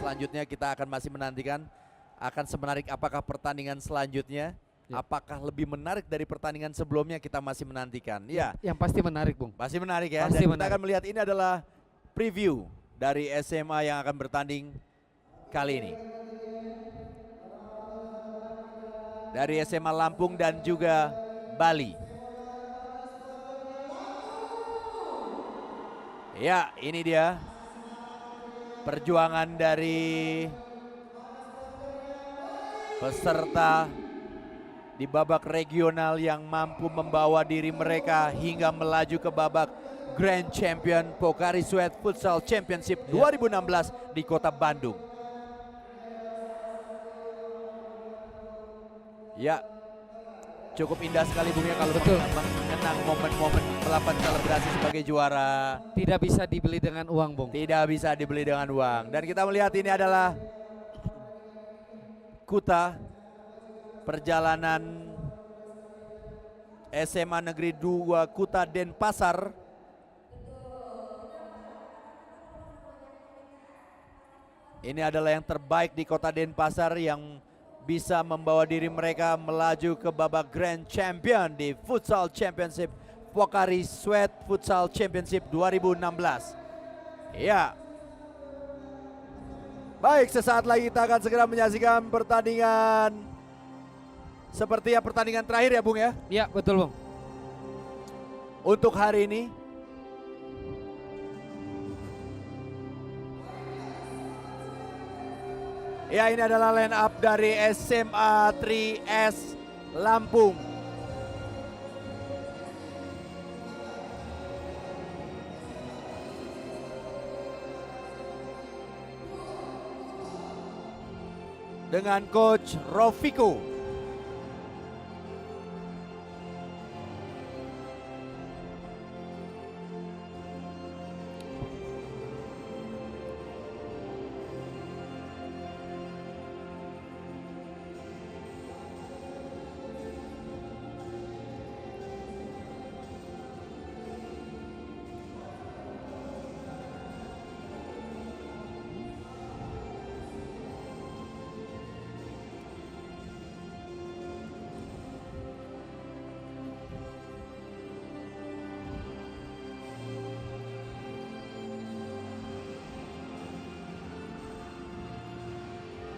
selanjutnya kita akan masih menantikan akan semenarik apakah pertandingan selanjutnya. Ya. Apakah lebih menarik dari pertandingan sebelumnya, kita masih menantikan. Ya, yang pasti menarik, Bung. pasti menarik ya. Pasti Dan kita menarik. akan melihat ini adalah preview dari SMA yang akan bertanding kali ini. Dari SMA Lampung dan juga Bali. Ya, ini dia perjuangan dari peserta di babak regional yang mampu membawa diri mereka hingga melaju ke babak Grand Champion Pocari Sweat Futsal Championship 2016 di Kota Bandung. Ya, cukup indah sekali Bung ya kalau Betul. mengenang momen-momen melakukan selebrasi sebagai juara. Tidak bisa dibeli dengan uang, Bung. Tidak bisa dibeli dengan uang. Dan kita melihat ini adalah Kuta, perjalanan SMA Negeri 2 Kuta Denpasar. Ini adalah yang terbaik di Kota Denpasar yang bisa membawa diri mereka melaju ke babak Grand Champion di Futsal Championship Pocari Sweat Futsal Championship 2016. Ya. Baik, sesaat lagi kita akan segera menyaksikan pertandingan seperti ya pertandingan terakhir ya Bung ya. Ya, betul, Bung. Untuk hari ini. Ya, ini adalah line up dari SMA 3S Lampung. Dengan Coach Rofiko.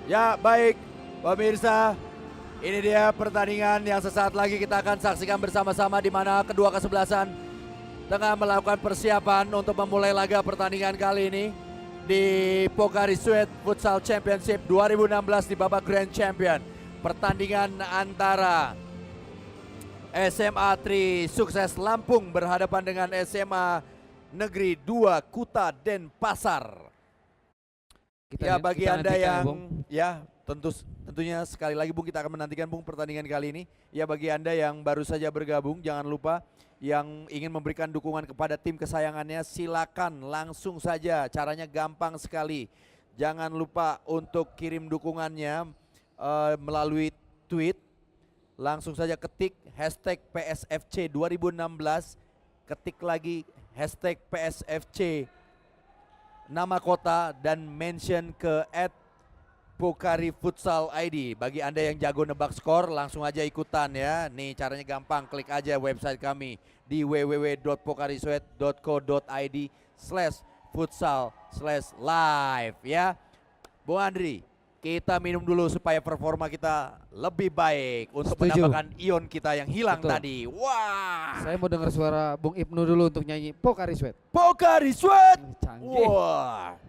Ya, baik pemirsa, ini dia pertandingan yang sesaat lagi kita akan saksikan bersama-sama di mana kedua kesebelasan tengah melakukan persiapan untuk memulai laga pertandingan kali ini di Pocari Sweat Futsal Championship 2016 di babak Grand Champion. Pertandingan antara SMA 3 Sukses Lampung berhadapan dengan SMA Negeri 2 Kuta Denpasar. Ya, bagi Anda yang ya tentunya sekali lagi Bung, kita akan menantikan Bung pertandingan kali ini. Ya, bagi Anda yang baru saja bergabung, jangan lupa yang ingin memberikan dukungan kepada tim kesayangannya, silakan langsung saja. Caranya gampang sekali. Jangan lupa untuk kirim dukungannya melalui tweet. Langsung saja ketik hashtag PSFC 2016, ketik lagi hashtag PSFC nama kota dan mention ke @PocariFutsalID. Bagi Anda yang jago nebak skor, langsung aja ikutan ya. Nih caranya gampang, klik aja website kami di www.pokarisweat.co.id/futsal/live ya. Bung Andri, kita minum dulu supaya performa kita lebih baik untuk menambahkan ion kita yang hilang tadi. Wah. Saya mau dengar suara Bung Ibnu dulu untuk nyanyi Pocari Sweat. Pocari Sweat. Canggih. Wah.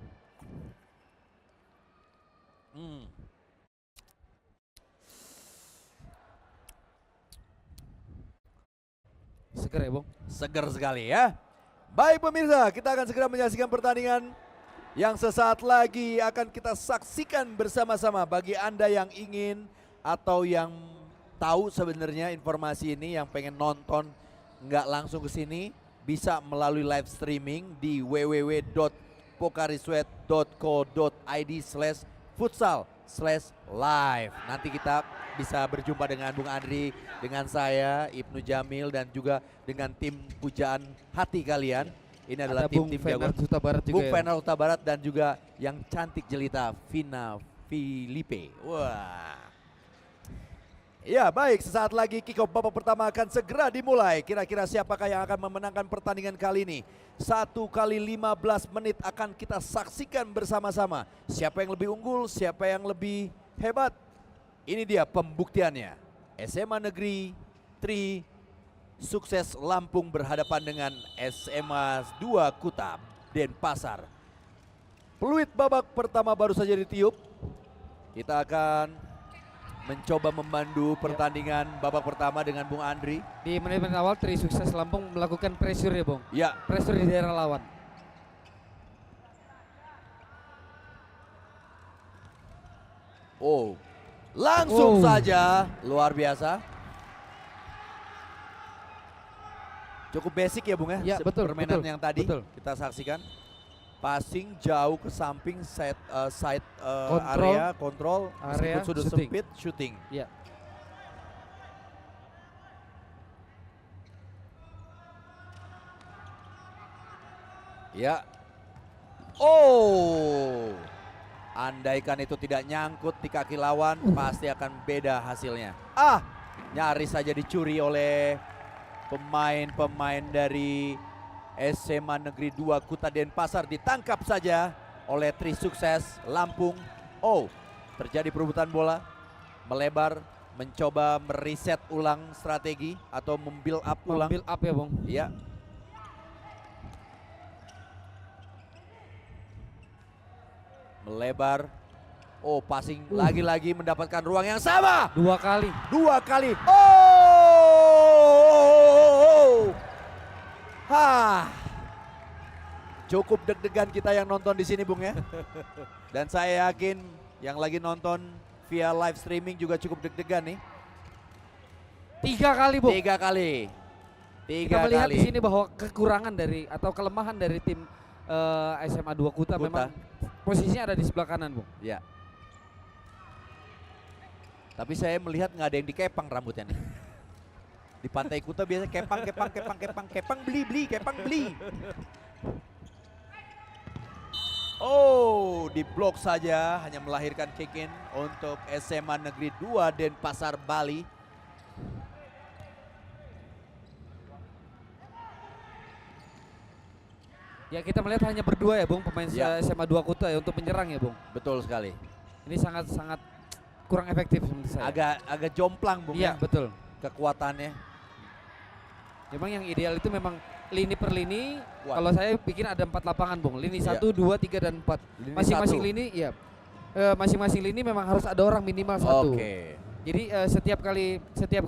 Seger ya, Bung? Seger sekali ya. Baik pemirsa, kita akan segera menyaksikan pertandingan yang sesaat lagi akan kita saksikan bersama-sama. Bagi Anda yang ingin atau yang tahu sebenarnya informasi ini, yang pengen nonton nggak langsung ke sini, bisa melalui live streaming di www.pokarisweat.co.id/futsal/live. Nanti kita bisa berjumpa dengan Bung Andri, dengan saya, Ibnu Jamil, dan juga dengan tim pujaan hati kalian Ini adalah Ada Bung tim-tim jagoan. Fener Huta Barat juga Bung ya. Fener Huta Barat dan juga yang cantik jelita Vina Filipe. Wah. Ya baik, sesaat lagi kick off babak pertama akan segera dimulai. Kira-kira siapakah yang akan memenangkan pertandingan kali ini? 1 kali 15 menit akan kita saksikan bersama-sama. Siapa yang lebih unggul, siapa yang lebih hebat. Ini dia pembuktiannya. SMA Negeri 3 Sukses Lampung berhadapan dengan SMA 2 Kuta Denpasar. Peluit babak pertama baru saja ditiup. Kita akan mencoba memandu pertandingan babak pertama dengan Bung Andri. Di menit-menit awal Tri Sukses Lampung melakukan pressure ya Bung. Ya, Pressure di daerah lawan. oh, langsung Oh. saja luar biasa. Cukup basic ya Bung ya, Ya, betul, permainan betul, yang tadi betul. kita saksikan. Passing jauh ke samping, side Kontrol. area, kontrol, Area, meskipun sudah shooting. sempit, shooting. Ya. Ya. Oh. Andaikan itu tidak nyangkut di kaki lawan, pasti akan beda hasilnya. Ah, nyaris saja dicuri oleh pemain-pemain dari SMA Negeri 2 Kuta Denpasar, ditangkap saja oleh Tri Sukses Lampung. Oh, terjadi perebutan bola, melebar, mencoba mereset ulang strategi atau membuild up ulang. Build up ya Bung. Ya. Melebar. Oh, passing lagi-lagi mendapatkan ruang yang sama. 2 kali. 2 kali. Oh! Hah. Cukup deg-degan kita yang nonton di sini, Bung ya. Dan saya yakin yang lagi nonton via live streaming juga cukup deg-degan nih. 3 kali Bung. 3 kali. 3 Kita melihat kali. di sini bahwa kekurangan dari atau kelemahan dari tim SMA 2 Kuta memang posisinya ada di sebelah kanan Bung. Ya. Tapi saya melihat nggak ada yang dikepang rambutnya nih. Di Pantai Kuta biasanya kepang, beli. Oh, diblok saja, hanya melahirkan kick in untuk SMA Negeri 2 Denpasar Bali. Ya kita melihat hanya berdua ya Bung pemain Ya. SMA 2 Kuta ya untuk menyerang ya Bung. Betul sekali. Ini sangat kurang efektif menurut saya. Agak jomplang Bung Iya ya betul. kekuatannya. Memang yang ideal itu memang lini per lini. Kuat. Kalau saya bikin ada 4 lapangan Bung. Lini Iya. 1, 2, 3 dan 4. Lini Masing-masing satu. lini ya. Masing-masing lini memang harus ada orang minimal 1. Oke. Jadi setiap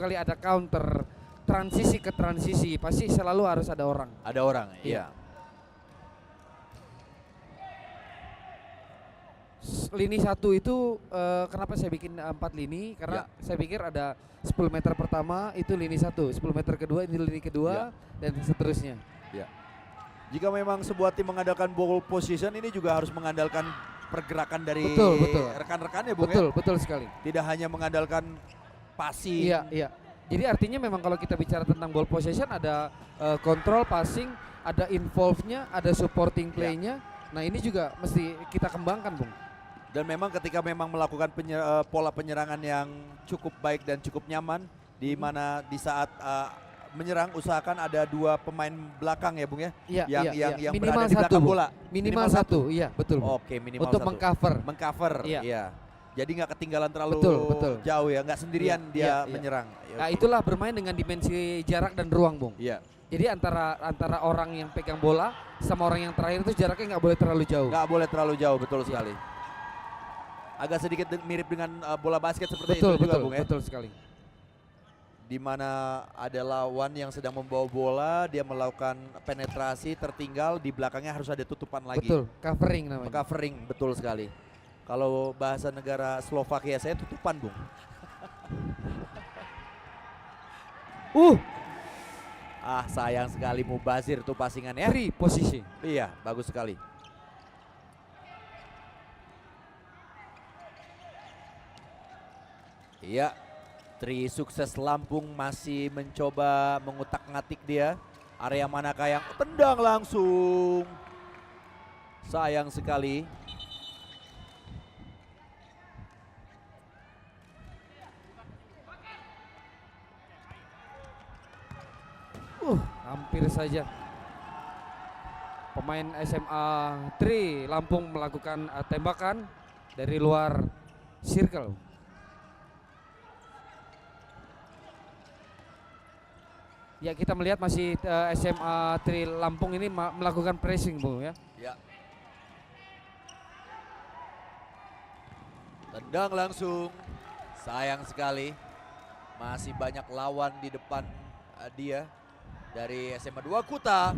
kali ada counter transisi ke transisi pasti selalu harus ada orang. Ada orang, Iya. iya. Lini 1 itu kenapa saya bikin 4 lini? Karena saya pikir ada 10 meter pertama itu lini 1, 10 meter kedua ini lini kedua dan seterusnya. Jika memang sebuah tim mengandalkan ball position, ini juga harus mengandalkan pergerakan dari Betul. rekan-rekannya Bung Betul, ya. betul sekali. Tidak hanya mengandalkan passing. Iya. Jadi artinya memang kalau kita bicara tentang ball possession ada control, passing, ada involve-nya, ada supporting play-nya. Nah, ini juga mesti kita kembangkan, Bung. Dan memang ketika memang melakukan pola penyerangan yang cukup baik dan cukup nyaman, di mana di saat menyerang usahakan ada 2 pemain belakang ya Bung ya. Iya, yang minimal berada di belakang 1 bola. Minimal 1, iya betul. Bung. Oke, minimal Untuk 1. mengcover. Iya. Iya. Jadi nggak ketinggalan terlalu Betul. jauh ya, nggak sendirian Iya, dia iya. menyerang. Nah, itulah bermain dengan dimensi jarak dan ruang, Bung. Iya. Jadi antara orang yang pegang bola sama orang yang terakhir itu jaraknya nggak boleh terlalu jauh. Nggak boleh terlalu jauh, betul sekali. Agak sedikit mirip dengan bola basket seperti itu juga Bung ya. Betul sekali. Di mana ada lawan yang sedang membawa bola, dia melakukan penetrasi, tertinggal, di belakangnya harus ada tutupan lagi. Betul, covering namanya. Covering, betul sekali. Kalau bahasa negara Slovakia saya tutupan Bung. Sayang sekali Mubazir tuh passingan ya. Free posisi. Iya, bagus sekali. Iya, Tri Sukses Lampung masih mencoba mengutak-ngatik dia. Area manakah yang tendang langsung. Sayang sekali. Hampir saja pemain SMA 3 Lampung melakukan tembakan dari luar circle. Ya, kita melihat masih SMA 3 Lampung ini melakukan pressing, Bung ya. Ya. Tendang langsung. Sayang sekali. Masih banyak lawan di depan dia dari SMA 2 Kuta.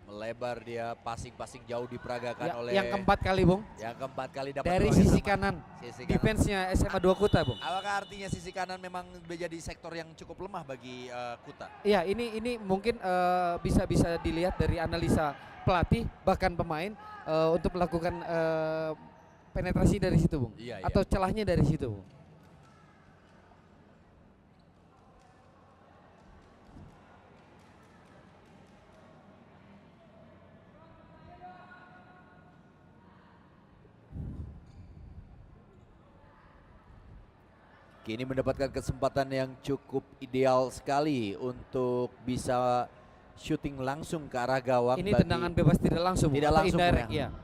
Melebar dia, passing jauh diperagakan oleh Yang keempat kali, Bung. Yang keempat kali dapat Dari peluang yang sisi sama. kanan. Sisi kanan. Defense-nya SMA 2 Kuta, Bung. Apakah artinya sisi kanan memang menjadi sektor yang cukup lemah bagi Kuta? Iya, ini mungkin bisa dilihat dari analisa pelatih bahkan pemain untuk melakukan penetrasi dari situ, Bung. Iya, Atau celahnya dari situ, Bung. Kini mendapatkan kesempatan yang cukup ideal sekali untuk bisa syuting langsung ke arah gawang. Ini tendangan bebas tidak langsung, Bung, Tidak atau langsung, indirect, ya. ya.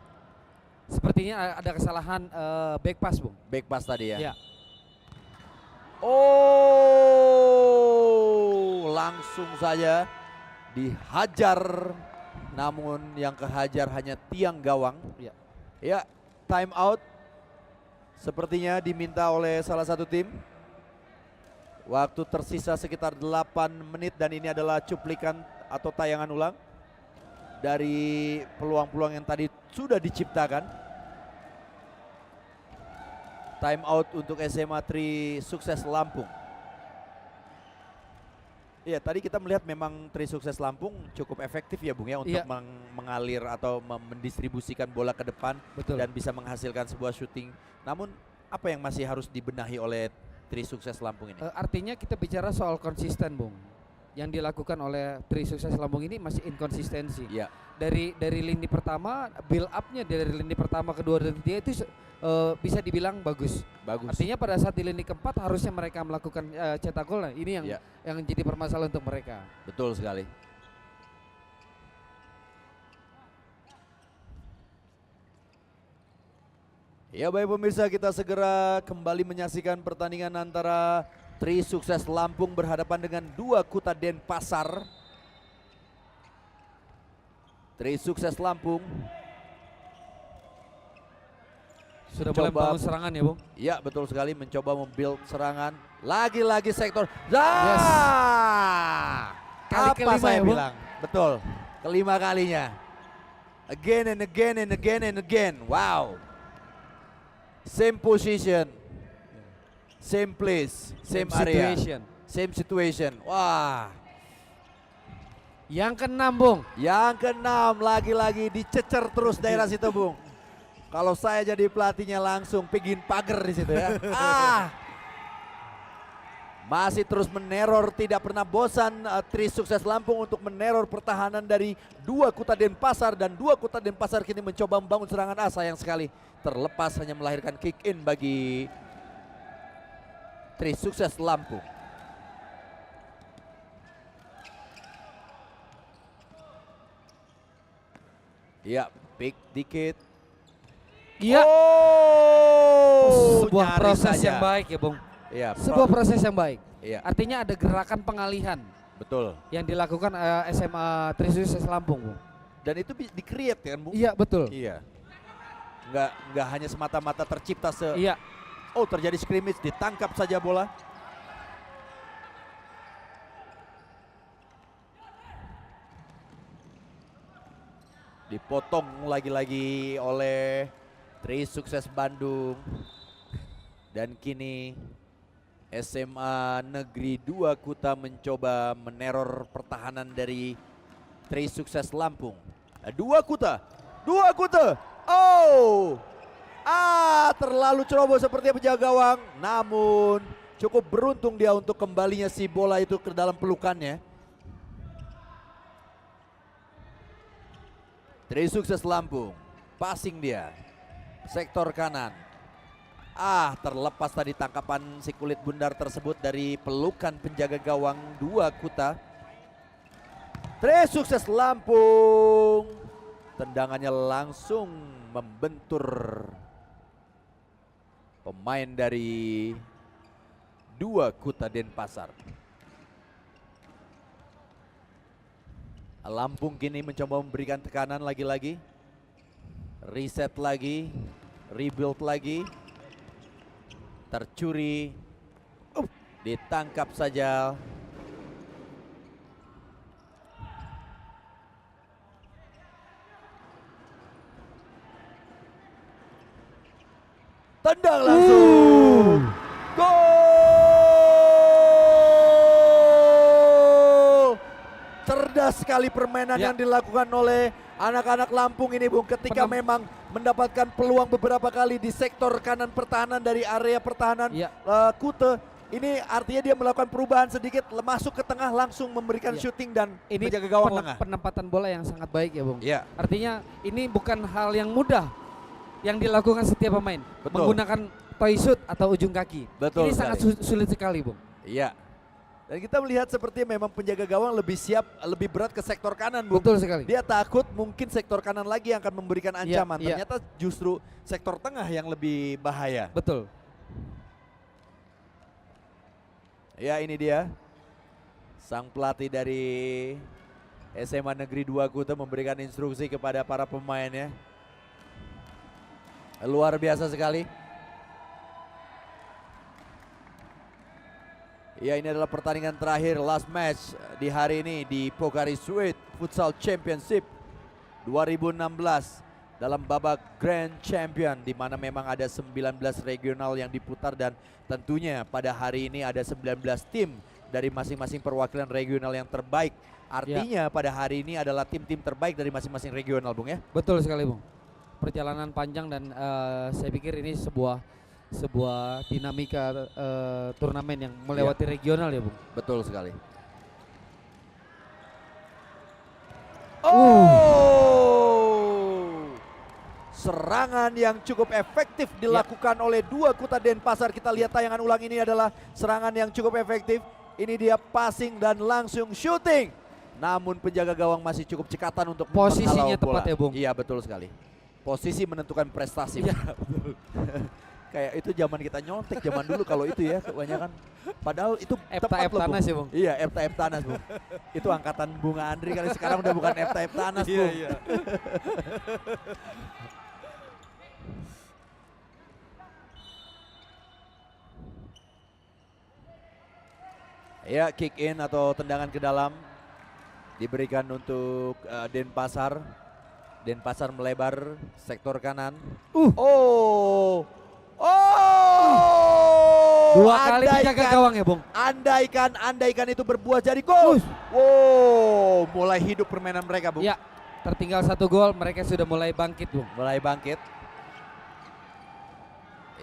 Sepertinya ada kesalahan back pass, Bung. Back pass tadi ya. Ya. Oh, langsung saja dihajar, namun yang kehajar hanya tiang gawang. Ya. Ya, time out sepertinya diminta oleh salah satu tim. Waktu tersisa sekitar 8 menit dan ini adalah cuplikan atau tayangan ulang dari peluang-peluang yang tadi sudah diciptakan. Time out untuk SMA 3 Sukses Lampung. Iya, tadi kita melihat memang 3 Sukses Lampung cukup efektif ya, Bung ya, untuk mengalir atau mendistribusikan bola ke depan. Betul. Dan bisa menghasilkan sebuah shooting. Namun apa yang masih harus dibenahi oleh 3 Sukses Lampung ini? Artinya kita bicara soal konsisten, Bung. Yang dilakukan oleh 3 Sukses Lampung ini masih inkonsistensi. Ya. Dari lini pertama, build up-nya dari lini pertama, kedua, dan ketiga itu bisa dibilang bagus. Bagus. Artinya pada saat di lini keempat harusnya mereka melakukan cetak gol. Nah, ini yang jadi permasalahan untuk mereka. Betul sekali. Ya, baik pemirsa, kita segera kembali menyaksikan pertandingan antara 3 Sukses Lampung berhadapan dengan 2 Kuta Denpasar. 3 Sukses Lampung Sudah mulai membangun serangan ya, Bung? Iya, betul sekali, mencoba membuild serangan. Lagi-lagi sektor. Kali Apa kelima saya ya, Bung? bilang? Betul, kelima kalinya. Again and again and again and again. Wow. Same position, same place, same area, same situation. Wah. Yang keenam, Bung. Yang keenam, lagi-lagi dicecer terus daerah situ, Bung. Kalau saya jadi pelatihnya langsung pingin pagar di situ ya. Masih terus meneror, tidak pernah bosan 3 Sukses Lampung untuk meneror pertahanan dari 2 Kuta Denpasar, dan 2 Kuta Denpasar kini mencoba membangun serangan. Sayang sekali terlepas, hanya melahirkan kick in bagi 3 Sukses Lampung. Ya, pick dikit. Iya. Oh, Sebuah nyaris proses saja. yang baik ya, Bung. Iya, Sebuah proses yang baik. Iya, Artinya ada gerakan pengalihan betul. yang dilakukan SMA 3 Sukses Lampung, Bung. Dan itu di-create kan, Bung? Iya, betul. Iya. Nggak hanya semata-mata tercipta Iya. Oh, terjadi scrimmage, ditangkap saja bola. Dipotong lagi-lagi oleh 3 Sukses Bandung. Dan kini SMA Negeri 2 Kuta mencoba meneror pertahanan dari 3 Sukses Lampung. 2 Kuta. Oh, terlalu ceroboh seperti penjaga gawang. Namun cukup beruntung dia untuk kembalinya si bola itu ke dalam pelukannya. Trisukses Lampung, passing dia, sektor kanan. Terlepas tadi tangkapan si kulit bundar tersebut dari pelukan penjaga gawang 2 Kuta. Trisukses Lampung, tendangannya langsung membentur pemain dari 2 Kuta Denpasar. Lampung kini mencoba memberikan tekanan lagi-lagi. Reset lagi, rebuild lagi. Tercuri, ditangkap saja. Tendang langsung. Gol! Cerdas sekali permainan yang dilakukan oleh anak-anak Lampung ini, Bung, ketika memang mendapatkan peluang beberapa kali di sektor kanan pertahanan dari area pertahanan Kute. Ini artinya dia melakukan perubahan sedikit, masuk ke tengah langsung memberikan shooting dan ini menjaga gawang tengah. Penempatan bola yang sangat baik ya, Bung. Iya. Artinya ini bukan hal yang mudah yang dilakukan setiap pemain. Betul. Menggunakan toy shoot atau ujung kaki. Betul ini sangat sulit sekali, Bung. Iya. Dan kita melihat seperti memang penjaga gawang lebih siap, lebih berat ke sektor kanan, Bung. Betul sekali. Dia takut mungkin sektor kanan lagi yang akan memberikan ancaman. Iya. Ternyata justru sektor tengah yang lebih bahaya. Betul. Ya, ini dia sang pelatih dari SMA Negeri 2 Kuta memberikan instruksi kepada para pemainnya. Luar biasa sekali. Ya, ini adalah pertandingan terakhir, last match di hari ini di Pocari Sweat Futsal Championship 2016 dalam babak Grand Champion, di mana memang ada 19 regional yang diputar dan tentunya pada hari ini ada 19 tim dari masing-masing perwakilan regional yang terbaik. Artinya pada hari ini adalah tim-tim terbaik dari masing-masing regional, Bung, ya. Betul sekali, Bung. Perjalanan panjang dan saya pikir ini sebuah dinamika turnamen yang melewati regional ya, Bung. Betul sekali. Serangan yang cukup efektif dilakukan oleh 2 Kuta Denpasar. Kita lihat tayangan ulang ini adalah serangan yang cukup efektif. Ini dia passing dan langsung shooting. Namun penjaga gawang masih cukup cekatan untuk posisinya bola. tepat ya, Bung. Iya, betul sekali. Posisi menentukan prestasi. Iya, betul. Kayak itu zaman kita nyontek zaman dulu kalau itu ya kebanyakan. Padahal itu tepat loh, Tanas ya, Bung. Iya, Epta Tanas, Bung. Itu angkatan Bunga Andri kali, sekarang udah bukan Epta Tanas, Bung. Iya. Ya, kick in atau tendangan ke dalam diberikan untuk Denpasar. Denpasar melebar sektor kanan. Dua kali penjaga gawang ya, Bung. Andaikan itu berbuah jadi gol. Mulai hidup permainan mereka, Bung. Ya, tertinggal 1 gol, mereka sudah mulai bangkit, Bung. Mulai bangkit.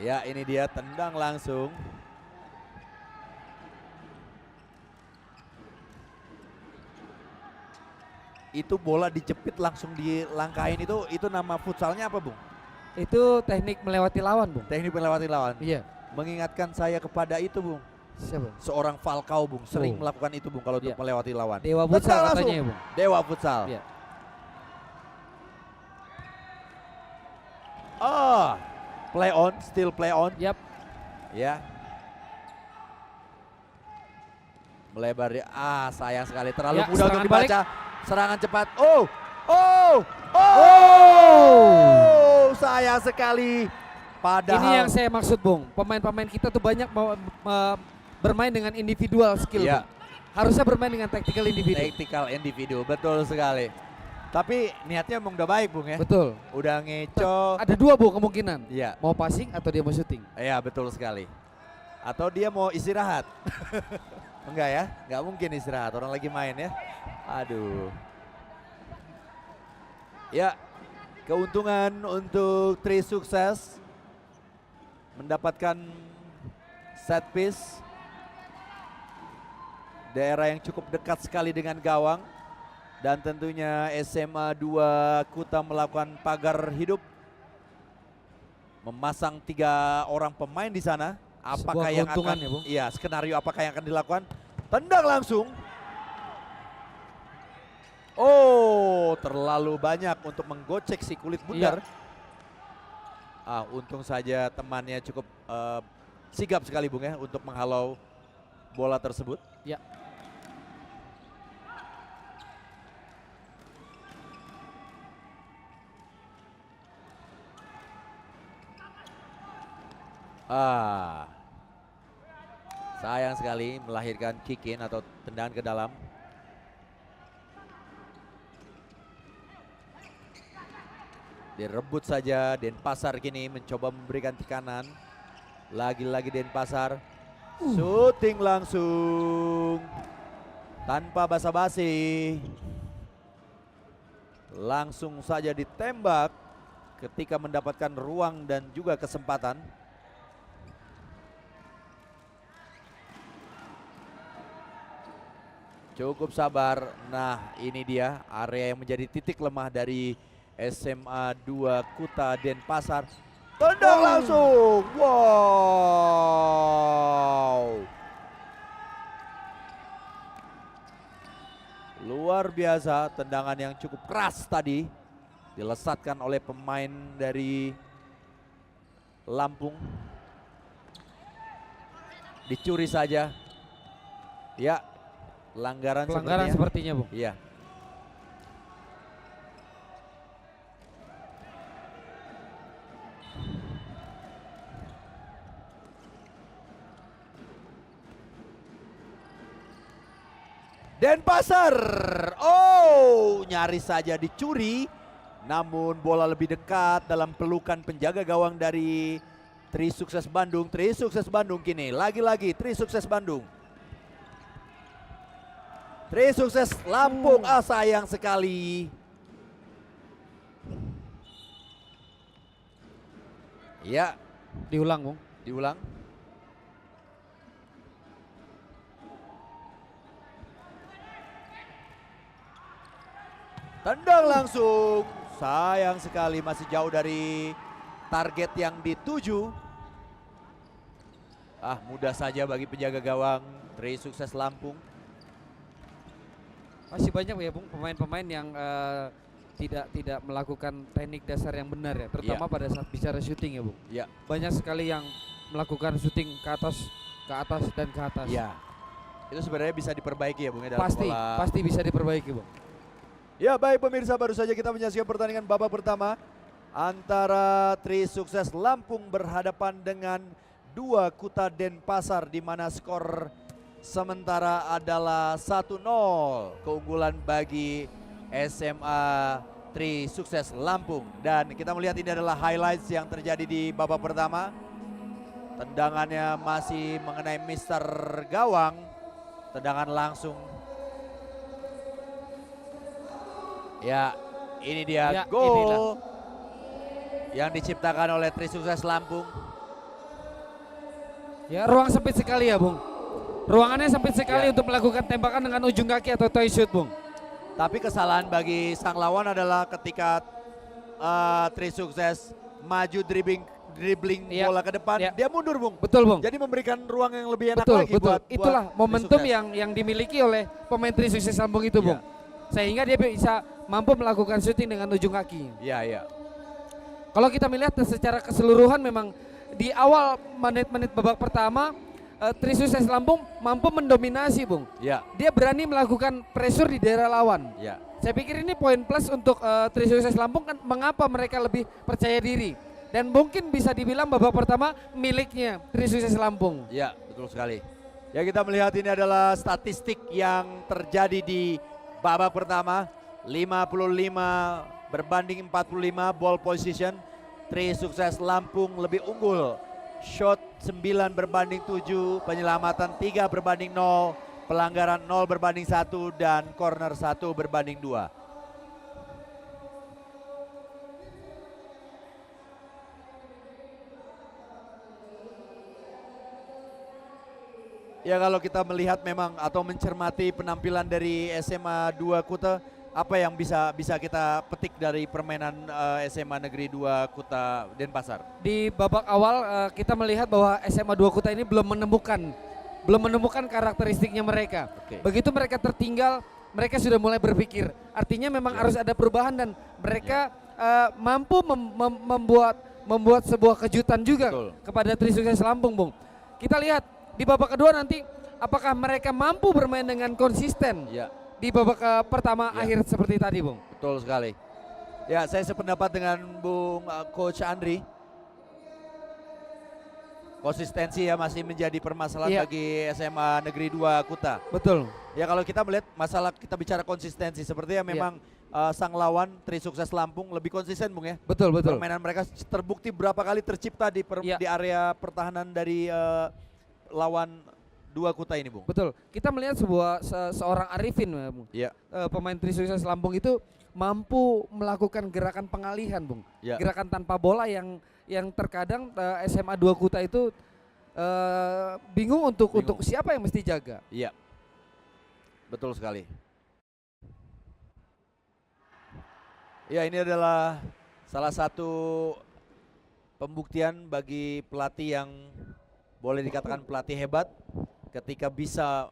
Ya, ini dia tendang langsung. Itu bola dijepit langsung dilangkahin, itu nama futsalnya apa, Bung? Itu teknik melewati lawan, Bung. Teknik melewati lawan. Iya. Mengingatkan saya kepada itu, Bung. Siapa? Seorang Falcao, Bung, sering melakukan itu, Bung, kalau untuk melewati lawan. Dewa futsal katanya ya, Bung. Dewa futsal. Iya. Play on, still play on. Yap. Ya. Melebar dia. Sayang sekali, terlalu mudah untuk dibaca. Serangan cepat. Sayang sekali. Padahal ini yang saya maksud, Bung. Pemain-pemain kita tuh banyak bermain dengan individual skill. Ya. Harusnya bermain dengan tactical individu. Tactical individu, betul sekali. Tapi niatnya emang udah baik, Bung, ya. Betul. Udah ngeco. Ada 2, Bung, kemungkinan. Iya. Mau passing atau dia mau shooting. Iya, betul sekali. Atau dia mau istirahat. Enggak ya, enggak mungkin istirahat, orang lagi main ya. Aduh. Ya, keuntungan untuk Trisukses. mendapatkan set piece. Daerah yang cukup dekat sekali dengan gawang. Dan tentunya SMA 2 Kuta melakukan pagar hidup. Memasang 3 orang pemain di sana. Apakah Sebuah yang keuntungan akan, ya, Bung? iya, skenario apakah yang akan dilakukan? Tendang langsung. Oh, terlalu banyak untuk menggocek si kulit bundar. Untung saja temannya cukup sigap sekali Bung ya untuk menghalau bola tersebut. Ya. Sayang sekali melahirkan kick in atau tendangan ke dalam. Direbut saja Denpasar kini mencoba memberikan tekanan. Lagi-lagi Denpasar. Shooting langsung. Tanpa basa-basi. Langsung saja ditembak ketika mendapatkan ruang dan juga kesempatan. Cukup sabar. Nah, ini dia area yang menjadi titik lemah dari SMA 2 Kuta Denpasar. Tendang langsung. Wow. Luar biasa tendangan yang cukup keras tadi. Dilesatkan oleh pemain dari Lampung. Dicuri saja. Ya, pelanggaran sepertinya, Bung. Iya. Denpasar, oh nyaris saja dicuri, namun bola lebih dekat dalam pelukan penjaga gawang dari Trisukses Bandung. Trisukses Bandung kini lagi-lagi Trisukses Bandung. Trisukses Lampung, sayang sekali. Ya, Diulang, Bung. diulang. Tendang langsung, sayang sekali masih jauh dari target yang dituju. Mudah saja bagi penjaga gawang Trisukses Lampung. Masih banyak ya, Bung, pemain-pemain yang tidak melakukan teknik dasar yang benar ya, terutama pada saat bicara syuting ya, Bung. Ya. Banyak sekali yang melakukan syuting ke atas dan ke atas. Ya. Itu sebenarnya bisa diperbaiki ya, Bung ya, dalam Pasti bisa diperbaiki, Bung. Ya, baik pemirsa, baru saja kita menyaksikan pertandingan babak pertama antara Trisukses Lampung berhadapan dengan 2 Kuta Denpasar, di mana skor sementara adalah 1-0 keunggulan bagi SMA Trisukses Lampung. Dan kita melihat ini adalah highlights yang terjadi di babak pertama. Tendangannya masih mengenai Mister Gawang. Tendangan langsung. Ya, ini dia gol yang diciptakan oleh Trisukses Lampung. Ya, ruang sempit sekali ya, Bung. Ruangannya sempit sekali untuk melakukan tembakan dengan ujung kaki atau toy shoot, Bung. Tapi kesalahan bagi sang lawan adalah ketika Trisukses maju dribbling bola ke depan, dia mundur, Bung. Betul, Bung. Jadi memberikan ruang yang lebih enak lagi buat itulah buat momentum Trisukses yang dimiliki oleh pemain Trisukses Lampung itu, Bung. Sehingga dia bisa mampu melakukan syuting dengan ujung kaki. Iya, iya. Kalau kita melihat secara keseluruhan, memang di awal menit-menit babak pertama Trisukses Lampung mampu mendominasi, Bung. Ya. Dia berani melakukan pressure di daerah lawan. Ya. Saya pikir ini poin plus untuk Trisukses Lampung, kan mengapa mereka lebih percaya diri. Dan mungkin bisa dibilang babak pertama miliknya Trisukses Lampung. Ya, betul sekali. Ya, kita melihat ini adalah statistik yang terjadi di babak pertama. 55 berbanding 45 ball position. Trisukses Lampung lebih unggul. Shot 9 berbanding 7, penyelamatan 3 berbanding 0, pelanggaran 0 berbanding 1, dan corner 1 berbanding 2. Ya kalau kita melihat memang atau mencermati penampilan dari SMA 2 Kuta, apa yang bisa kita petik dari permainan SMA Negeri 2 Kuta Denpasar? Di babak awal kita melihat bahwa SMA 2 Kuta ini belum menemukan karakteristiknya mereka. Oke. Begitu mereka tertinggal, mereka sudah mulai berpikir. Artinya memang harus ada perubahan dan mereka mampu membuat sebuah kejutan juga Betul. kepada Trisukses Lampung, Bung. Kita lihat di babak kedua nanti apakah mereka mampu bermain dengan konsisten Ya, di babak pertama Ya. akhir seperti tadi, Bung. betul sekali. Ya, saya sependapat dengan Bung Coach Andri. Konsistensi ya masih menjadi permasalahan Iya. bagi SMA Negeri 2 Kuta. Betul. Ya kalau kita melihat masalah kita bicara konsistensi sepertinya memang sang lawan Trisukses Lampung lebih konsisten, Bung ya. Betul. Permainan mereka terbukti berapa kali tercipta di Iya. di area pertahanan dari lawan 2 Kuta ini, Bung. Betul. Kita melihat seorang Arifin, Bung. Iya. Pemain Trisukses Lampung itu mampu melakukan gerakan pengalihan, Bung. Ya. Gerakan tanpa bola yang terkadang SMA 2 Kuta itu bingung untuk siapa yang mesti jaga. Iya. Betul sekali. Ya, ini adalah salah satu pembuktian bagi pelatih yang boleh dikatakan pelatih hebat ketika bisa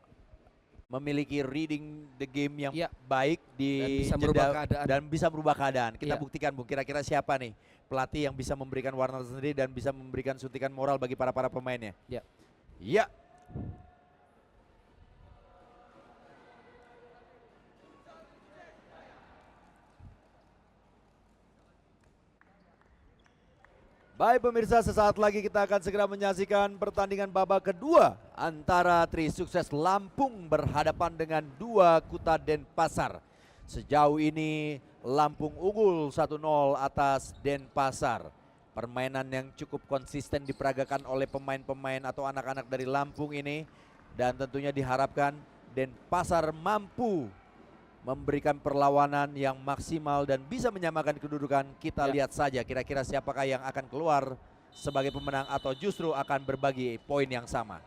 memiliki reading the game yang Iya. baik di Dan bisa jeda- merubah keadaan. dan bisa merubah keadaan. Kita Iya. buktikan, Bung, kira-kira siapa nih pelatih yang bisa memberikan warna sendiri dan bisa memberikan suntikan moral bagi para pemainnya. Iya. Iya. Baik pemirsa, sesaat lagi kita akan segera menyaksikan pertandingan babak kedua antara Trisukses Lampung berhadapan dengan 2 Kuta Denpasar. Sejauh ini Lampung unggul 1-0 atas Denpasar. Permainan yang cukup konsisten diperagakan oleh pemain-pemain atau anak-anak dari Lampung ini, dan tentunya diharapkan Denpasar mampu memberikan perlawanan yang maksimal dan bisa menyamakan kedudukan. Kita Ya. lihat saja kira-kira siapakah yang akan keluar sebagai pemenang atau justru akan berbagi poin yang sama.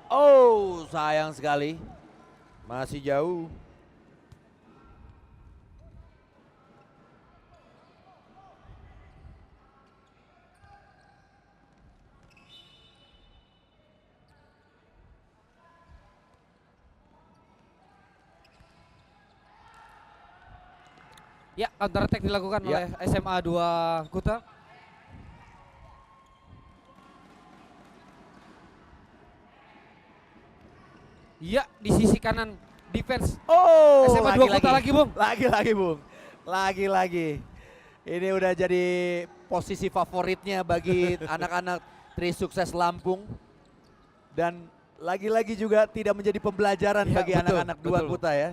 Oh, sayang sekali. Masih jauh. Ya, counter attack dilakukan Ya. oleh SMA 2 Kuta. Ya, di sisi kanan defense Oh, SMA 2 Kuta lagi, Bung. Lagi-lagi, Bung. Lagi-lagi. Ini udah jadi posisi favoritnya bagi anak-anak Trisukses Lampung. Dan lagi-lagi juga tidak menjadi pembelajaran Ya, bagi betul, anak-anak 2 betul. Kuta ya.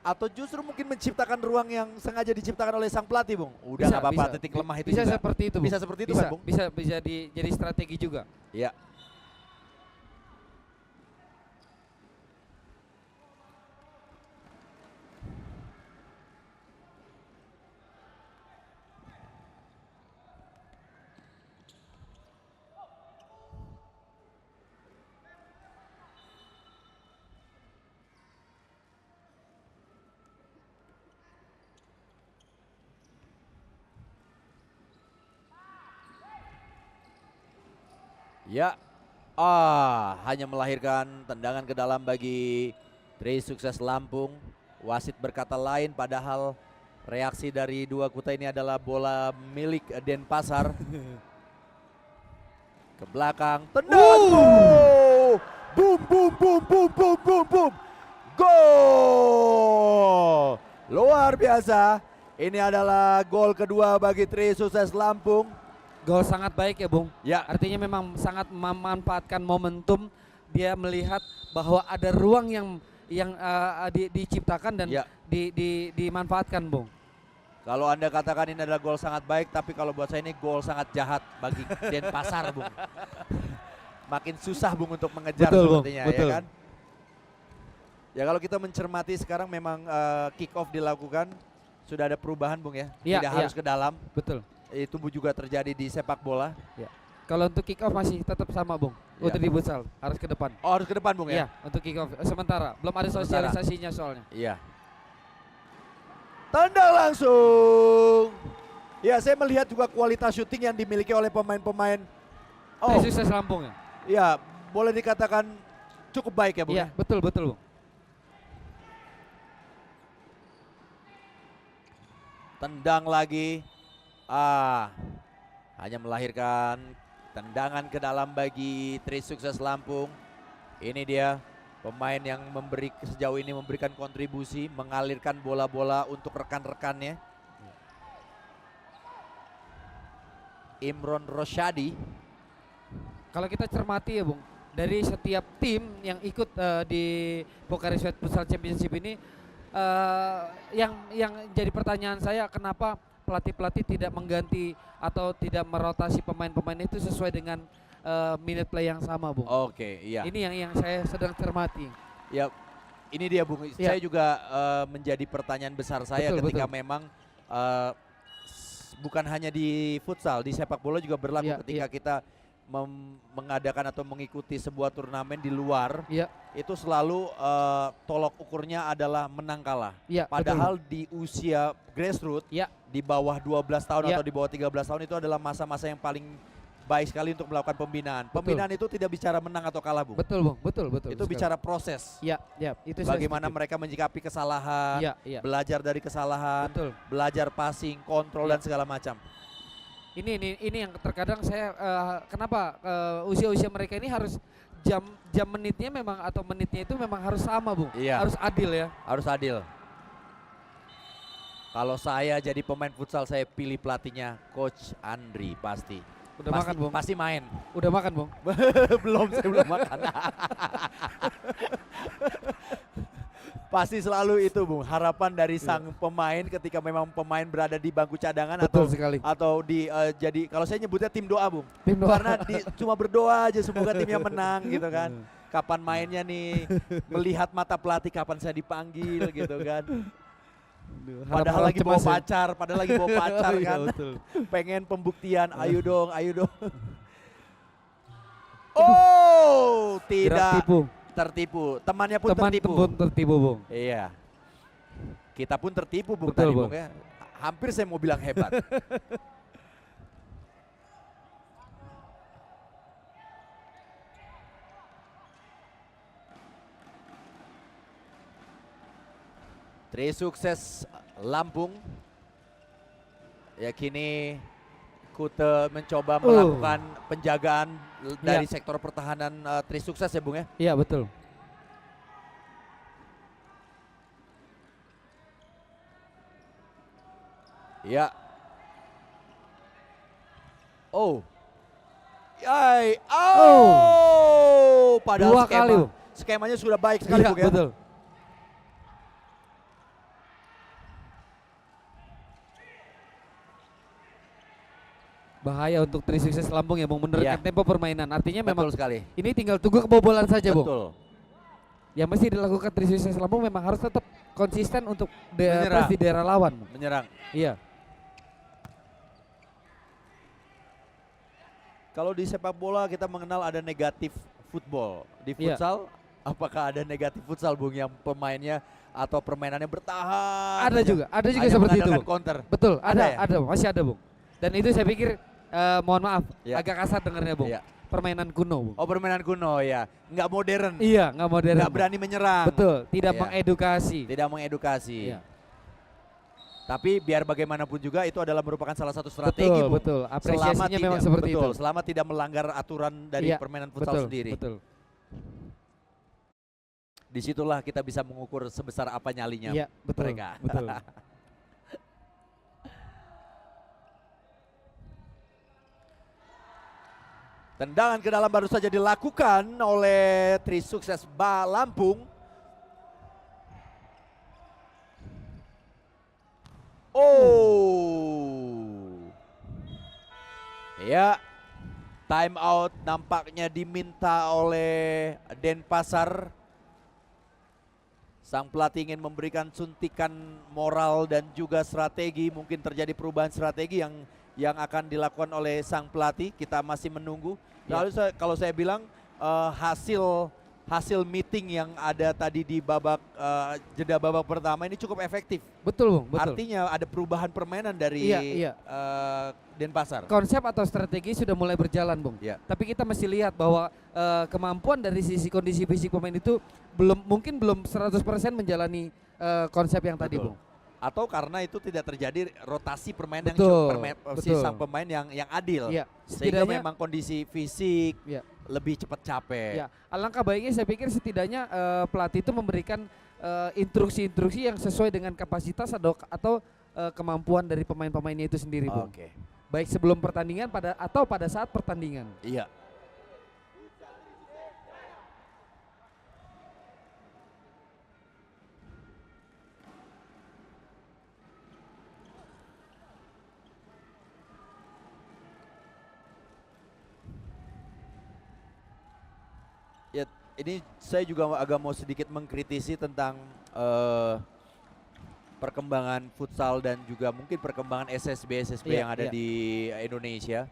Atau justru mungkin menciptakan ruang yang sengaja diciptakan oleh sang pelatih, Bung. Udah nggak apa-apa, titik lemah itu bisa juga. seperti itu, Bung. Bisa seperti itu bisa, kan, Bung? Bisa jadi strategi juga. Ya. Ya, hanya melahirkan tendangan ke dalam bagi Trisukses Lampung. Wasit berkata lain, padahal reaksi dari 2 Kuta ini adalah bola milik Denpasar. Ke belakang, tendang, boom, boom, boom, boom, boom, boom, boom, gol! Luar biasa. Ini adalah gol kedua bagi Trisukses Lampung. Gol sangat baik ya, Bung. Ya, Artinya memang sangat memanfaatkan momentum dia melihat bahwa ada ruang yang diciptakan dan Ya. dimanfaatkan, Bung. Kalau Anda katakan ini adalah gol sangat baik, tapi kalau buat saya ini gol sangat jahat bagi Denpasar, Bung. Makin susah, Bung, untuk mengejar Betul, Bung. sepertinya, Betul. ya kan? Ya kalau kita mencermati sekarang memang kick off dilakukan, sudah ada perubahan, Bung, ya. Iya, Tidak iya. harus ke dalam. Betul. Itu juga terjadi di sepak bola. Kalau untuk kick off masih tetap sama, Bung. Ya. Untuk di futsal harus ke depan. Oh, harus ke depan, Bung, Iya, ya? untuk kick off sementara belum ada Sementara. sosialisasinya soalnya. Iya. Tendang langsung. Ya, saya melihat juga kualitas syuting yang dimiliki oleh pemain-pemain. Oh, Sukses Lampung ya. ya, boleh dikatakan cukup baik ya, Bung. Iya, betul, Bung. Tendang lagi. Hanya melahirkan tendangan ke dalam bagi Trisukses Lampung. Ini dia pemain yang sejauh ini memberikan kontribusi, mengalirkan bola-bola untuk rekan-rekannya. Imron Rosyadi. Kalau kita cermati ya, Bung, dari setiap tim yang ikut di Pocari Sweat Futsal Championship ini, yang jadi pertanyaan saya, kenapa pelatih-pelatih tidak mengganti atau tidak merotasi pemain-pemain itu sesuai dengan minute play yang sama, Bung? Oke, iya. Ini yang saya sedang cermati. Ya, ini dia, Bung. Ya. Saya juga menjadi pertanyaan besar saya Betul, ketika betul. memang bukan hanya di futsal, di sepak bola juga berlaku Ya, ketika kita mengadakan atau mengikuti sebuah turnamen di luar. Iya, Itu selalu tolok ukurnya adalah menang kalah. iya. Padahal di usia grassroots, Ya. di bawah 12 tahun Ya. atau di bawah 13 tahun itu adalah masa-masa yang paling baik sekali untuk melakukan pembinaan. Betul. Pembinaan itu tidak bicara menang atau kalah, Bung. Betul, Bung. Betul. Itu sekali. bicara proses. Ya, itu saya Bagaimana setuju. mereka menyikapi kesalahan, Iya. belajar dari kesalahan, Betul. belajar passing, kontrol Ya. dan segala macam. Ini yang terkadang saya kenapa usia-usia mereka ini harus jam menitnya memang atau menitnya itu memang harus sama, Bung. Iya. Harus adil ya. Harus adil. Kalau saya jadi pemain futsal, saya pilih pelatihnya Coach Andri pasti. Udah makan, Bung? Pasti main. Udah makan, Bung? Belum, saya belum makan. Pasti selalu itu, Bung, harapan dari sang pemain ketika memang pemain berada di bangku cadangan Betul sekali. atau di jadi kalau saya nyebutnya tim doa, Bung. Tim doa. Karena cuma berdoa aja semoga timnya menang gitu kan. Kapan mainnya nih, melihat mata pelatih kapan saya dipanggil gitu kan. Padahal lagi bawa pacar, kan. Betul. Pengen pembuktian, ayo dong. Oh, tidak tertipu. Temannya pun tertipu. tertipu, Bung. Iya. Kita pun tertipu, Bung, Betul, tadi, Bung. Bung, ya. Hampir saya mau bilang hebat. Trisukses Lampung. Ya, kini Kute mencoba melakukan penjagaan dari sektor pertahanan Trisukses ya, Bung, ya. Iya, betul. Ya. Oh. Yai. Oh. Padahal Dua kali, Bung. skemanya sudah baik sekali, Iya, Bung, ya. betul. Bahaya untuk Trisukses Lampung ya, Bung, menurunkan Iya. tempo permainan. Artinya memang Betul sekali. ini tinggal tunggu kebobolan saja, Bung. Betul. Yang mesti dilakukan Trisukses Lampung memang harus tetap konsisten untuk Menyerang. di daerah lawan, Bung. Menyerang. Iya. Kalau di sepak bola kita mengenal ada negatif football. Di Iya. futsal, apakah ada negatif futsal, Bung, yang pemainnya atau permainannya bertahan? Ada saja, juga hanya seperti itu, mengandalkan Bung. counter. Betul, Ada ya? ada, masih ada, Bung. Dan itu saya pikir mohon maaf, Iya. agak kasar dengarnya, Bung. Iya. Permainan kuno, Bung. Oh, permainan kuno ya, nggak modern, Iya, nggak modern. nggak Bung. berani menyerang. Betul, tidak Iya. mengedukasi. Tidak mengedukasi. Iya. Tapi biar bagaimanapun juga itu adalah merupakan salah satu strategi, Betul, Bung. betul. Apresiasinya memang seperti betul, itu. selama tidak melanggar aturan dari Iya, permainan futsal betul, sendiri. Betul. Disitulah kita bisa mengukur sebesar apa nyalinya Iya, betul. mereka. Betul. Tendangan ke dalam baru saja dilakukan oleh Trisukses Lampung. Oh. Ya. Time out nampaknya diminta oleh Denpasar. Sang pelatih ingin memberikan suntikan moral dan juga strategi. Mungkin terjadi perubahan strategi yang akan dilakukan oleh sang pelatih. Kita masih menunggu. Lalu kalau saya bilang hasil meeting yang ada tadi di jeda babak pertama ini cukup efektif. Betul, Bung, betul. Artinya ada perubahan permainan dari Denpasar. Konsep atau strategi sudah mulai berjalan, Bung. Ya. Tapi kita masih lihat bahwa kemampuan dari sisi kondisi fisik pemain itu mungkin belum 100% menjalani konsep yang tadi, Bung. Atau karena itu tidak terjadi rotasi permainan sang pemain yang adil. Ya. Sehingga memang kondisi fisik lebih cepat capek. Ya. Alangkah baiknya saya pikir setidaknya pelatih itu memberikan instruksi-instruksi yang sesuai dengan kapasitas atau kemampuan dari pemain-pemainnya itu sendiri, Bung. Oke. Baik sebelum pertandingan atau pada saat pertandingan. Iya. Ya, ini saya juga agak mau sedikit mengkritisi tentang perkembangan futsal dan juga mungkin perkembangan SSB yang ada di Indonesia.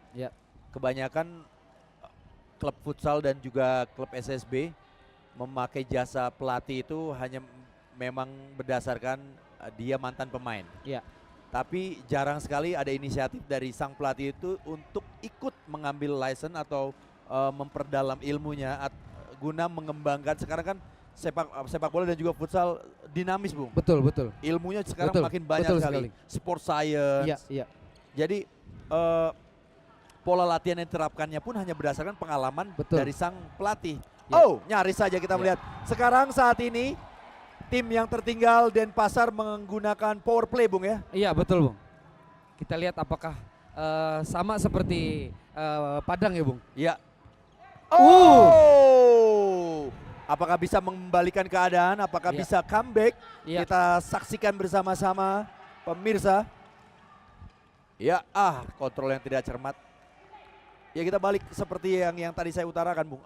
Kebanyakan klub futsal dan juga klub SSB memakai jasa pelatih itu hanya memang berdasarkan dia mantan pemain. Tapi jarang sekali ada inisiatif dari sang pelatih itu untuk ikut mengambil license atau memperdalam ilmunya guna mengembangkan. Sekarang kan sepak bola dan juga futsal dinamis, Bung. Betul. Ilmunya sekarang makin banyak sekali. Sport science. Jadi pola latihan yang diterapkannya pun hanya berdasarkan pengalaman dari sang pelatih. Oh, nyaris saja kita melihat. Sekarang saat ini tim yang tertinggal Denpasar menggunakan power play, Bung ya? Iya, betul, Bung. Kita lihat apakah sama seperti Padang ya, Bung? Iya. Oh! Apakah bisa mengembalikan keadaan? Apakah bisa comeback? Kita saksikan bersama-sama pemirsa. Ya, kontrol yang tidak cermat. Ya, kita balik seperti yang tadi saya utarakan, Bung.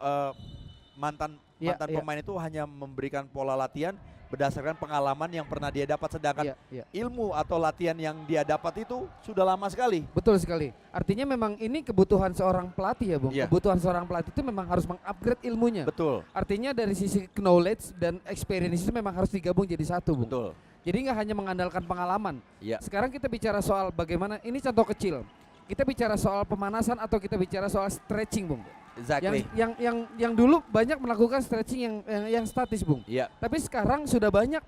Mantan pemain itu hanya memberikan pola latihan berdasarkan pengalaman yang pernah dia dapat, sedangkan ilmu atau latihan yang dia dapat itu sudah lama sekali. Betul sekali. Artinya memang ini kebutuhan seorang pelatih ya, Bung. Kebutuhan seorang pelatih itu memang harus mengupgrade ilmunya. Betul. Artinya dari sisi knowledge dan experience itu memang harus digabung jadi satu, Bung. Betul. Jadi nggak hanya mengandalkan pengalaman. Sekarang kita bicara soal bagaimana, ini contoh kecil. Kita bicara soal pemanasan atau kita bicara soal stretching, Bung. Exactly. Yang dulu banyak melakukan stretching yang statis, Bung. Tapi sekarang sudah banyak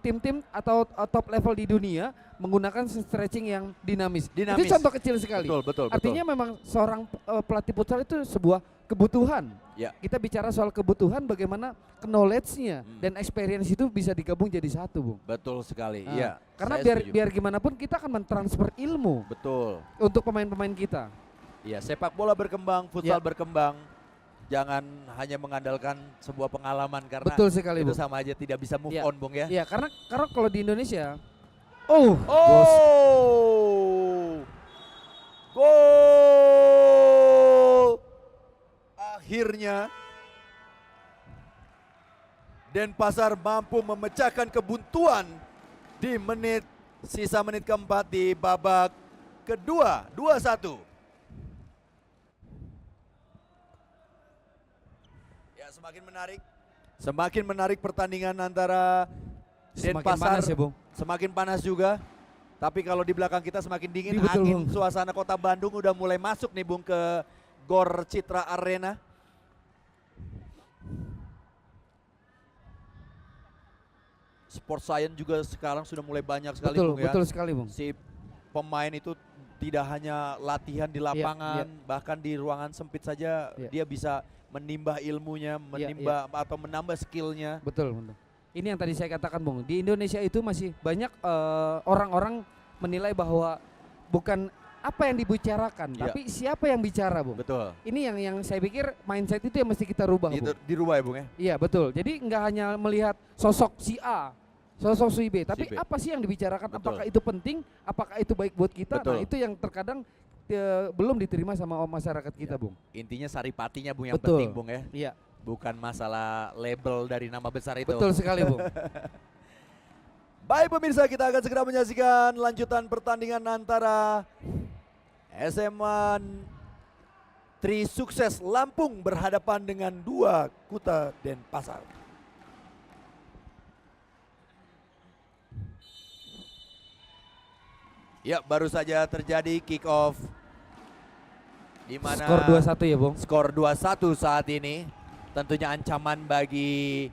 tim-tim atau top level di dunia menggunakan stretching yang dinamis. Itu contoh kecil sekali. Betul. Artinya memang seorang pelatih futsal itu sebuah kebutuhan. Kita bicara soal kebutuhan, bagaimana knowledge-nya dan experience itu bisa digabung jadi satu, Bung. Betul sekali. Karena biar gimana pun kita akan mentransfer ilmu. Betul. Untuk pemain-pemain kita. Ya, sepak bola berkembang, futsal berkembang. Jangan hanya mengandalkan sebuah pengalaman karena betul sekali, itu Bung. sama aja tidak bisa move on, Bung ya. Iya, karena kalau di Indonesia gol. Akhirnya Denpasar mampu memecahkan kebuntuan di sisa menit keempat di babak kedua, 2-1. Semakin menarik pertandingan antara Denpasar. Panas ya, Bung. Semakin panas juga. Tapi kalau di belakang kita semakin dingin. Betul, angin Bung. Suasana kota Bandung udah mulai masuk nih, Bung, ke Gor Citra Arena. Sport science juga sekarang sudah mulai banyak sekali, Bung ya. Betul sekali, Bung. Si pemain itu tidak hanya latihan di lapangan, bahkan di ruangan sempit saja dia bisa menimba ilmunya, atau menambah skillnya. Betul. Ini yang tadi saya katakan, Bung. Di Indonesia itu masih banyak orang-orang menilai bahwa bukan apa yang dibicarakan, tapi siapa yang bicara, Bung. Betul. Ini yang saya pikir mindset itu yang mesti kita rubah, Bung. Dirubah ya, Bung ya? Iya, betul. Jadi nggak hanya melihat sosok si A, sosok si B, tapi apa sih yang dibicarakan, apakah itu penting, apakah itu baik buat kita. Nah, itu yang terkadang belum diterima sama masyarakat kita, Bung. Intinya saripatinya, Bung, yang penting, Bung ya. Iya. Bukan masalah label dari nama besar itu. Betul sekali, Bung. Baik pemirsa, kita akan segera menyaksikan lanjutan pertandingan antara SMA Tri Sukses Lampung berhadapan dengan 2 Kuta Denpasar. Ya, baru saja terjadi kick off. Di mana skor 2-1 ya, Bung. Skor 2-1 saat ini. Tentunya ancaman bagi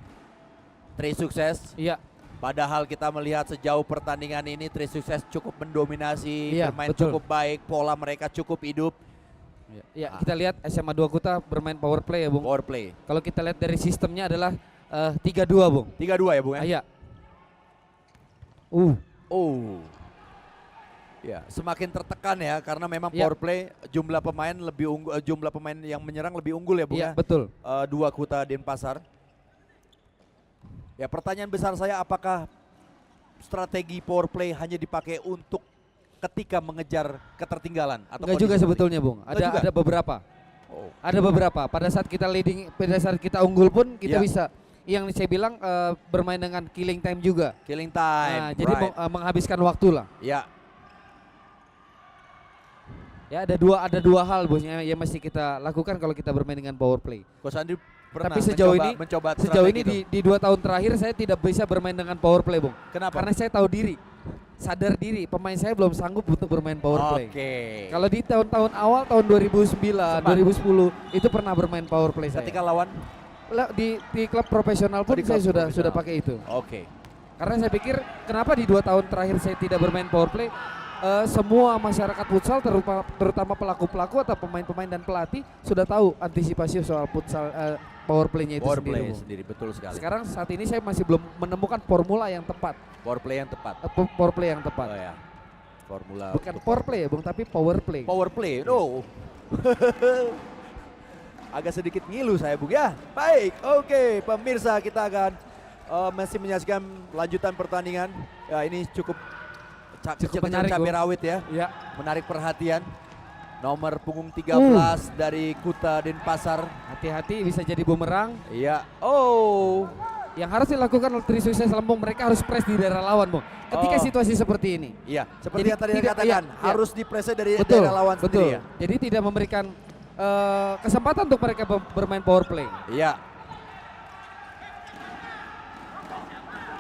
Tri Sukses. Iya. Padahal kita melihat sejauh pertandingan ini Tri Sukses cukup mendominasi, bermain betul. cukup baik, pola mereka cukup hidup. Ya, kita lihat SMA 2 Kuta bermain power play ya, Bung. Power play. Kalau kita lihat dari sistemnya adalah 3-2, Bung. 3-2 ya, Bung ya? Iya. Ya, semakin tertekan ya karena memang power play jumlah pemain lebih jumlah pemain yang menyerang lebih unggul ya, Bung ya. Betul. 2 Kuta Denpasar. Ya, pertanyaan besar saya, apakah strategi power play hanya dipakai untuk ketika mengejar ketertinggalan atau enggak juga sebetulnya, Bung. Ada beberapa. Ada beberapa. Pada saat kita leading, pada saat kita unggul pun kita bisa. Yang saya bilang bermain dengan killing time juga. Killing time. Nah, jadi menghabiskan waktu lah. Ya. Ya, ada dua hal, Bos, yang mesti kita lakukan kalau kita bermain dengan power play. Coach Andri pernah tapi sejauh ini itu? di 2 tahun terakhir saya tidak bisa bermain dengan power play, Bung. Kenapa? Karena saya tahu diri, sadar diri, pemain saya belum sanggup untuk bermain power play. Kalau di tahun-tahun awal, tahun 2009, 2010 itu pernah bermain power play saya. Ketika lawan di klub profesional pun saya sudah pakai itu. Karena saya pikir kenapa di 2 tahun terakhir saya tidak bermain power play. Semua masyarakat futsal terutama pelaku-pelaku atau pemain-pemain dan pelatih sudah tahu antisipasi soal futsal power play-nya itu sendiri. Betul sekali. Sekarang saat ini saya masih belum menemukan formula yang tepat. Power play yang tepat. Power play yang tepat. Oh ya. Formula bukan power play ya, Bung, tapi power play. Power play. No. Agak sedikit ngilu saya, Bung ya. Baik, oke, pemirsa, kita akan masih menyaksikan lanjutan pertandingan. Ya, ini cukup menarik, cabai rawit ya. Menarik perhatian. Nomor punggung 13 dari Kuta Denpasar. Hati-hati bisa jadi bumerang. Iya. Yang harus dilakukan oleh Tri Sukses Lampung, mereka harus press di daerah lawan, Bung. Ketika situasi seperti ini. Iya, seperti yang tadi dikatakan, harus dipress dari daerah lawan sendiri ya. Jadi tidak memberikan kesempatan untuk mereka bermain power play. Iya.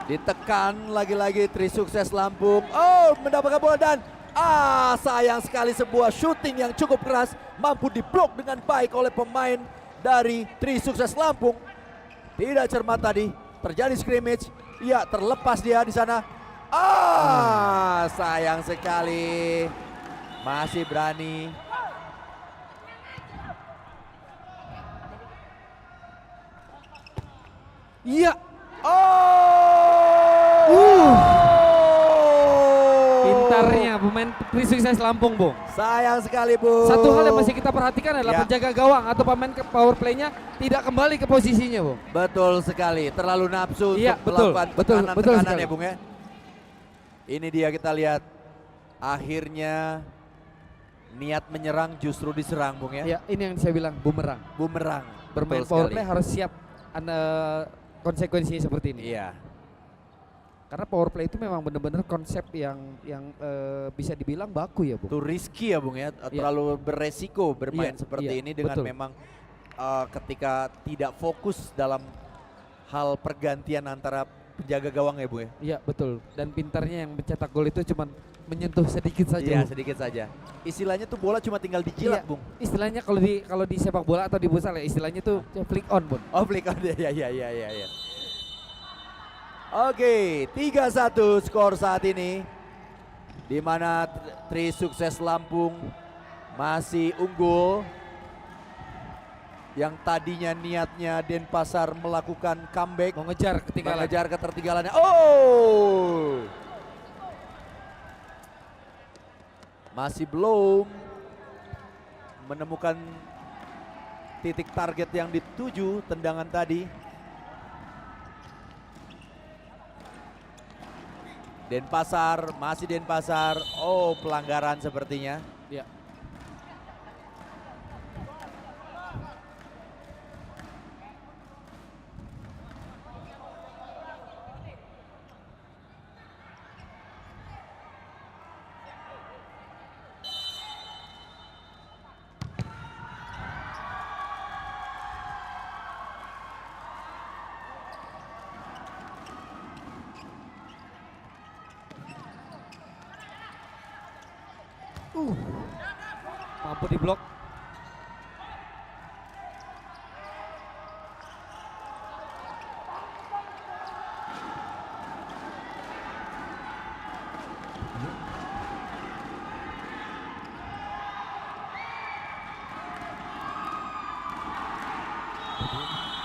Ditekan lagi-lagi Tri Sukses Lampung. Mendapatkan bola dan sayang sekali sebuah shooting yang cukup keras mampu diblok dengan baik oleh pemain dari Tri Sukses Lampung. Tidak cermat tadi, terjadi scrimmage. Iya, terlepas dia di sana. Sayang sekali. Masih berani. Iya. Pintarnya pemain Tri Sukses Lampung, Bung. Sayang sekali, Bung. Satu hal yang masih kita perhatikan adalah penjaga gawang atau pemain power play-nya tidak kembali ke posisinya, Bung. Betul sekali, terlalu nafsu untuk melakukan tekanan ya, Bung ya. Ini dia, kita lihat akhirnya niat menyerang justru diserang, Bung ya. Iya, ini yang saya bilang bumerang. Bumerang. Bermain power play harus siap konsekuensinya seperti ini. Iya. Karena power play itu memang benar-benar konsep yang bisa dibilang baku ya, Bung. Itu risky ya, Bung ya. Terlalu beresiko bermain seperti ini dengan memang ketika tidak fokus dalam hal pergantian antara penjaga gawang ya, Bung ya. Iya, betul. Dan pintarnya yang mencetak gol itu cuma menyentuh sedikit saja. Iya, sedikit saja. Istilahnya tuh bola cuma tinggal dijilat, Bung. Istilahnya kalau di sepak bola atau di futsal ya, istilahnya tuh flick on, Bung. Flick on. Ya. Oke, 3-1 skor saat ini. Di mana Tri Sukses Lampung masih unggul. Yang tadinya niatnya Denpasar melakukan comeback, mengejar ketertinggalannya. Masih belum menemukan titik target yang dituju tendangan tadi. Denpasar, masih Denpasar. Oh, pelanggaran sepertinya. Ya. Mampu diblok.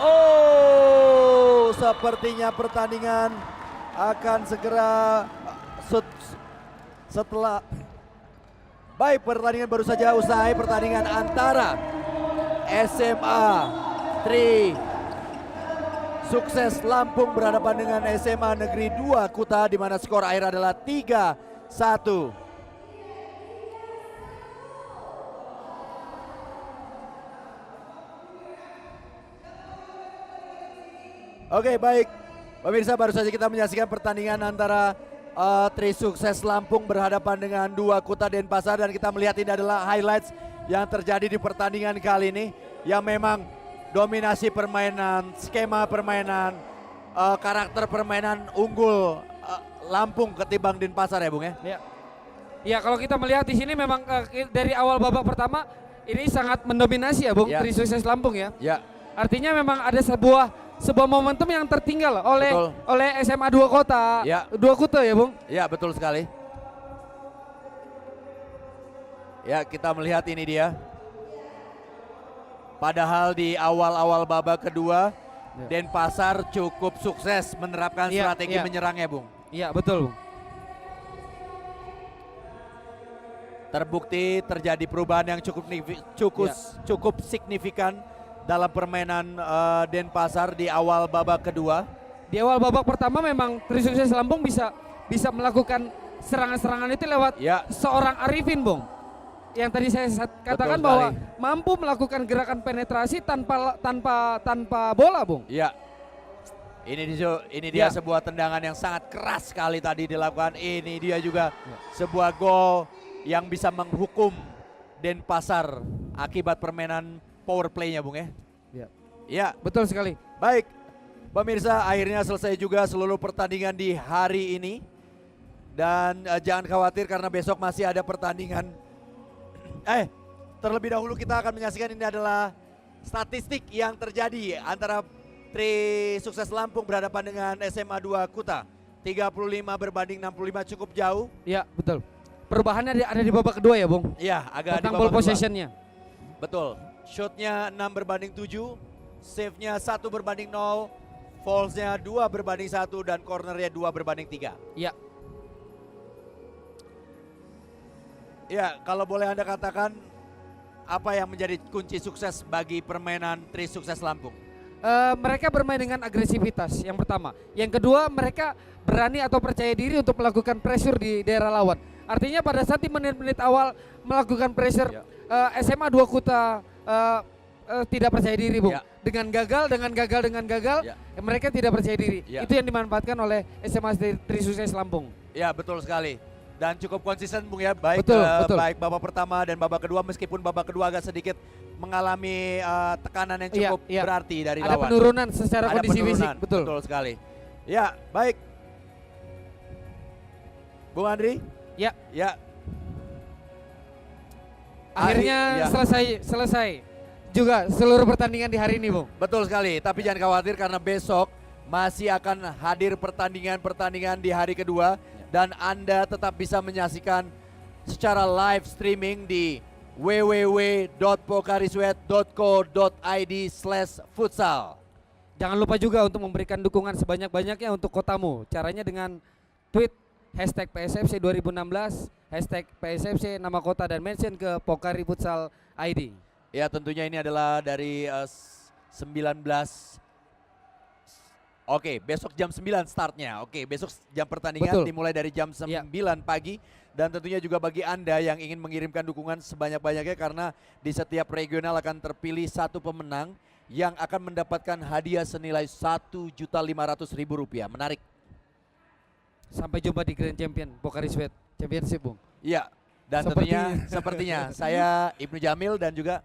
Oh, sepertinya pertandingan akan segera setelah baik, pertandingan baru saja usai, pertandingan antara SMA 3 Sukses Lampung berhadapan dengan SMA Negeri 2 Kuta, di mana skor akhir adalah 3-1. Oke, baik pemirsa, baru saja kita menyaksikan pertandingan antara Tri Sukses Lampung berhadapan dengan 2 Kuta Denpasar, dan kita melihat ini adalah highlights yang terjadi di pertandingan kali ini, yang memang dominasi permainan, skema permainan, karakter permainan unggul Lampung ketimbang Denpasar ya Bung ya. Ya. Ya, kalau kita melihat di sini memang dari awal babak pertama ini sangat mendominasi ya Bung, ya. Tri Sukses Lampung ya. Ya. Artinya memang ada sebuah momentum yang tertinggal oleh SMA 2 Kota, ya. 2 Kuta ya Bung. Ya, betul sekali. Ya, kita melihat ini dia. Padahal di awal-awal babak kedua, ya, Denpasar cukup sukses menerapkan strategi menyerangnya Bung. Iya, betul Bung. Terbukti terjadi perubahan yang cukup signifikan dalam permainan Denpasar di awal babak kedua. Di awal babak pertama memang Tri Sukses Lampung bisa melakukan serangan-serangan itu lewat seorang Arifin Bung. Yang tadi saya katakan bahwa mampu melakukan gerakan penetrasi tanpa bola Bung. Iya. Ini dia sebuah tendangan yang sangat keras sekali tadi dilakukan. Ini dia juga sebuah gol yang bisa menghukum Denpasar akibat permainan power play-nya Bung ya. Iya. Iya, betul sekali. Baik. Pemirsa, akhirnya selesai juga seluruh pertandingan di hari ini. Dan jangan khawatir karena besok masih ada pertandingan. Terlebih dahulu kita akan menyaksikan, ini adalah statistik yang terjadi antara Tri Sukses Lampung berhadapan dengan SMA 2 Kuta. 35 berbanding 65, cukup jauh. Iya, betul. Perubahannya ada di babak kedua ya Bung? Iya, agak tentang di babak ball possession-nya. Betul. Shotnya 6 berbanding 7, save-nya 1 berbanding 0, falls-nya 2 berbanding 1, dan corner-nya 2 berbanding 3. Iya. Ya, kalau boleh Anda katakan apa yang menjadi kunci sukses bagi permainan Tri Sukses Lampung? Mereka bermain dengan agresivitas yang pertama. Yang kedua, mereka berani atau percaya diri untuk melakukan pressure di daerah lawan. Artinya pada saat di menit-menit awal melakukan pressure, SMA 2 Kuta tidak percaya diri Bung. Dengan gagal, mereka tidak percaya diri. Itu yang dimanfaatkan oleh SMA Tri Sukses Lampung. Ya, betul sekali. Dan cukup konsisten Bung ya, baik baik babak pertama dan babak kedua, meskipun babak kedua agak sedikit mengalami tekanan yang cukup berarti dari lawan. Ada penurunan secara kondisi fisik, betul sekali. Ya, baik. Bung Andri? Ya. Ya. Akhirnya selesai juga seluruh pertandingan di hari ini Bung. Betul sekali, tapi jangan khawatir karena besok masih akan hadir pertandingan-pertandingan di hari kedua. Dan Anda tetap bisa menyaksikan secara live streaming di www.pokariswet.co.id/futsal. Jangan lupa juga untuk memberikan dukungan sebanyak-banyaknya untuk kotamu. Caranya dengan tweet hashtag PSFC 2016, hashtag PSFC nama kota dan mention ke Pokari Futsal ID. Ya tentunya ini adalah dari 19. Oke, besok jam 9 startnya. Oke, besok jam pertandingan dimulai dari jam 9 pagi. Dan tentunya juga bagi Anda yang ingin mengirimkan dukungan sebanyak-banyaknya karena di setiap regional akan terpilih satu pemenang yang akan mendapatkan hadiah senilai Rp1.500.000. Menarik. Sampai jumpa di Grand Champion Pokari Sweat Championship, Bung. Iya, dan sepertinya saya Ibnu Jamil dan juga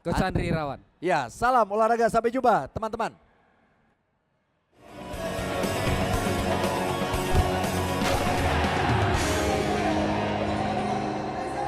Coach Andri Irawan. Ya, salam olahraga, sampai jumpa teman-teman.